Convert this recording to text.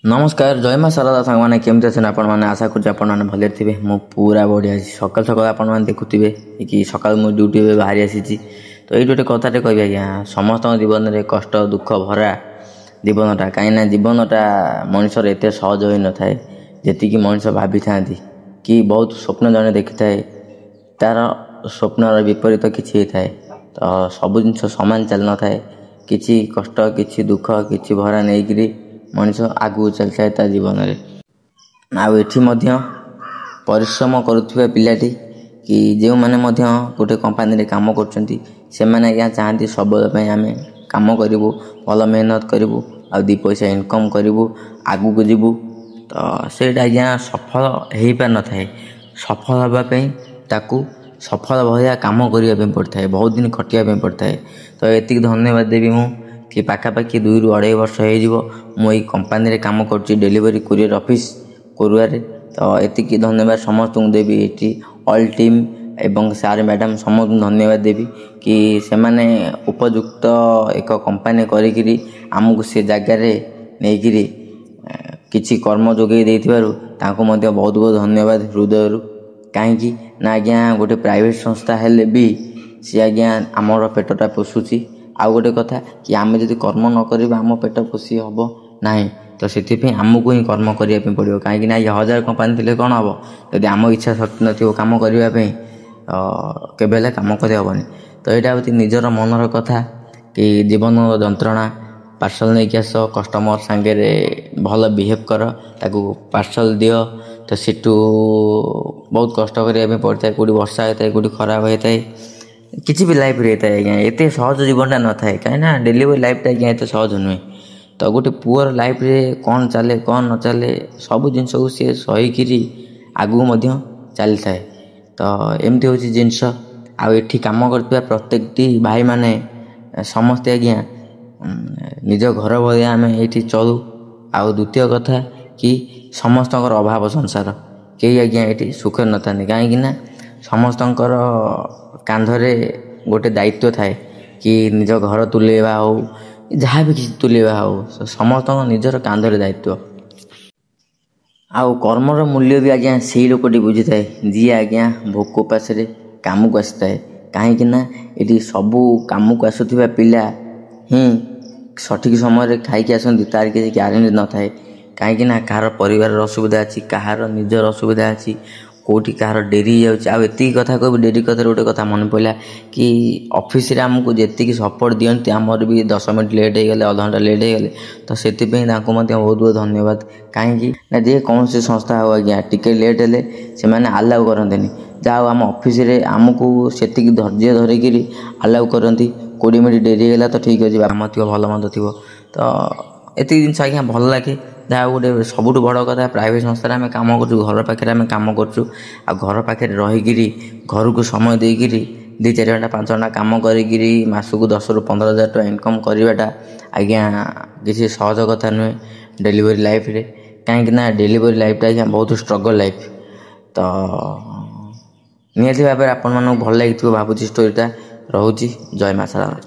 नमस्कार जय माँ शारदा सांग मैंने केमती अच्छे आपण मैंने आशा करुँच आपने भले थे मु पूरा बढ़िया सकाल सकाल आपने देखुवे कि सकाल मु ड्यूटी बाहरी आसी तो ये गोटे कथाटे कह आज्ञा समस्त जीवन में कष्ट दुख भरा जीवनटा कहीं जीवनटा मनुष्यर एत सहज हो न थाए जी मनुष्य भावी था कि बहुत स्वप्न जड़े देखी थाए तार स्वप्नर विपरीत किसी होता है तो सब जिन सामान चल न थाए कि कष्ट कि दुख कि भरा नहीं मनुष्य आगू चलता है जीवन में आठी परिश्रम करुवा पिलाटी कि जो मैंने गोटे कंपानी रे काम कर चाहती सब आम कम करूँ भल मेहनत करूँ आ दी पैसा इनकम करूँ आगू को जीवु तो सेटा आज्ञा सफल हो पार न था सफल हाँपाई ताकू सफल भाया कम करने पड़ता है बहुत दिन खटिया पड़ता है तो ये धन्यवाद देवी मु कि पाखापाखि 2 ରୁ 2.5 वर्ष हो कंपानी रे काम कर डेलीवरी कुरियर ऑफिस कोरुआरे तो ये धन्यवाद समस्त देवी ये ऑल टीम एवं सार मैडम समस्त धन्यवाद देवी कि से माने उपयुक्त एक कंपानी करी आमको से जगार नहीं किसी कर्म जोगे तांको मध्य बहुत बहुत धन्यवाद हृदय कहीं ना आज्ञा गोटे प्राइवेट संस्था हेले भी सी आज्ञा आमर पेटटा पोषुची आउ गोटे कथा कि आम जब कर्म न करिबा आम पेट पोषी हम ना तो से आमको ही कर्म करने पड़ो कहीं 1000 कंपानी थे कौन हम जब आम इच्छा शक्ति न कम करने केबेले कम करहबनी तो यहाँ हूँ निजर मनर कथा कि जीवन जंत्रणा पार्सल नहीं आस कस्टमर सांगे भल बिहेव कर ताकू पार्सल दियो तो सीटू बहुत कष्ट करने पड़ता है कौटी वर्षा होता है कौटी खराब होता है किसी भी लाइफ रहता है आज्ञा एत सहज जीवनटा न थाए कहीं डेलीवरी लाइफटा आज्ञा एत सहज नुहे तो गोटे पुअर लाइफ रे कौन चले कौन न चले सब जिन को सी सहीकि आगू चली थाए तो एमती हूँ जिनस आठी कम कर प्रत्येकटी भाई माने समस्ते आज्ञा निज घर भाया आम ये चलू आउ द्वितीय कथा कि समस्त अभाव संसार कई आज्ञा ये सुख न था कहीं समस्त कांधरे गोटे दायित्व थाए कि निज घर तुलेवा हो जहाँ भी किसी तुलेवा हो समस्त निजर कांधरे दायित्व आउ कर्मर मूल्य भी आज्ञा से लोकटी बुझी थाए जी आज्ञा भोक उपास काम को आसी थाए कहीं ये सबू काम को आसुवा पिला ही सठिक समय खाई आसती तार किसी ग्यारेंटी न थाए कहीं कहार परिवार असुविधा अच्छी कहार निजर असुविधा अच्छी कौटी कहार डेरी जाती कथा कह डेरी कथा गोटे कथा मन पड़ा कि ऑफिस रे आमको जी सपोर्ट दिखती आमर भी 10 मिनट लेट हो गले अध घंटा लेट हो गले तो से बहुत बहुत धन्यवाद कहीं जे कौन सी संस्था हो आज्ञा टिके लेट हेले से मैंने अलाउ करते जाओ आम ऑफिस रे आमको से धैर्य धरिकी अलाउ करती 20 मिनट डेरी होगा तो ठीक अच्छे आम थी भल मंद थी तो ये जिन आज्ञा भल लगे जहाँ गोटे सबुठ बड़ कथा प्राइवेट संस्था आम कम कर घर पाखे आम कम कर पाखे रहीकि घर को समय देकर 2-4 घंटा 5 घंटा कम करी मासक 10 ରୁ 15,000 टका इनकम करवाटा आज्ञा किसी सहज कथा नुहे डेलीवरी लाइफ रे कहीं डेलीवरी लाइफटा आज्ञा बहुत स्ट्रगल लाइफ तो निहाती भाव में आपण भल लगी भावुँ स्टोरीटा रोचे जय माँ शारदा।